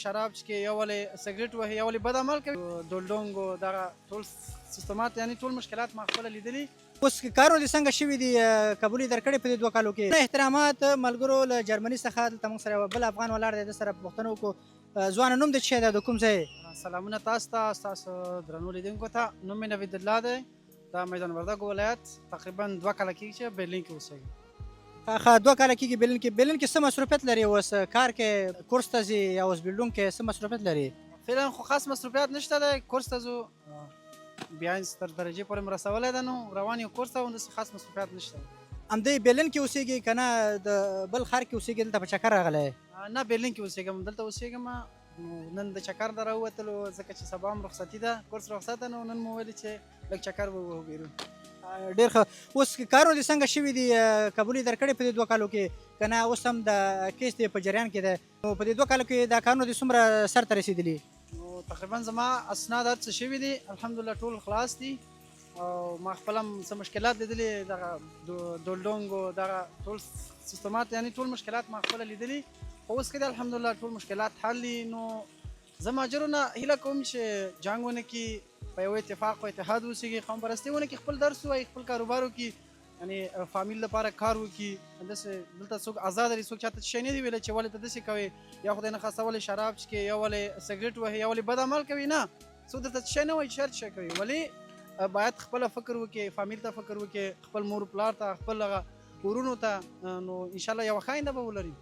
شراب څکي یو ولې سګریټ وهي یو ولې بد عمل کوي دولډونګ دغه ټول سیستمات یعنی ټول مشکلات ما خپله لیدلي. اوس کارونه دې څنګه شوي دي قبول یې درکړې په دې 2 کالو کې احترامات ملګرو له جرمني څخه دلته موږ سره یو بل افغان ولاړ دی د سره پوښتنه وکړو ځوانه نوم دې څه دی د کوم ځای سلامونه تاسو ته ستاسو درنو لیدونکو ته نوم مې نوید الله دی د میدان وردګو ولایت تقریبا 2 کاله کېږي چې برلین کې اوسېږم. ښه 2 کاله کېږي برلین کې څه مصروفیت لري اوس کار کې کورس ته ځي یا اوس بیلډون کې څه مصروفیت لري؟ فعلا خو خاص مصروفیت نشته دی کورس ته ځو بیا تر درجې پورې مې رسولی ده نو روان یو کورس ته همداسې خاص مصروفیت نشته. همدې برلین کې اوسېږي که نه د بل ښار کې اوسېږي دلته په چکر راغلی؟ نه برلین کې اوسېږم دلته اوسېږم نو نن د چکر نه راووتلو ځکه چې سبا هم رخصتي ده کورس رخصت ده نو نن مو ویلي چې لږ چکر ووهو بیرون. ډېر ښه اوس کارونه دې څنګه شوي دي قبول یې درکړې په دې 2 کالو کې که نه اوس هم د کیس دی په جریان کې دی نو په دې 2 کالو کې دا کارونه دې څومره سر ته رسېدلي؟ نو تقریبا زما اسناد هر څه شوي دي الحمدلله ټول خلاص دي او ما خپل هم څه مشکلات لیدلي دغه دولډونګ دغه ټول سیستمات یعنی ټول مشکلات ما خپله لیدلي خو اوس کې دي الحمدلله ټول مشکلات حل دي. نو زه مهاجرو نه هیله کوم چې جنګ ونه کړي په یو اتفاق او اتحاد اوسېږي قوم پرستي ونه کړي خپل درس ووایي خپل کاروبار وکړي یعنې فامیل لپاره کار وکړي همداسې دلته څوک ازاد لري څوک چاته شی نه دي ویلی چې ولې ته داسې کوې یا خدای نخواسته ولې شراب څکې یا ولې سګریټ وهي یا ولې بد عمل کوي نه څوک درته شی نه وایي چې هر شی کوي ولې باید خپله فکر وکړي فامیل ته فکر وکړي خپل مور پلار ته خپل هغه ورونو ته نو انشاءالله یوه ښه آینده به ولري.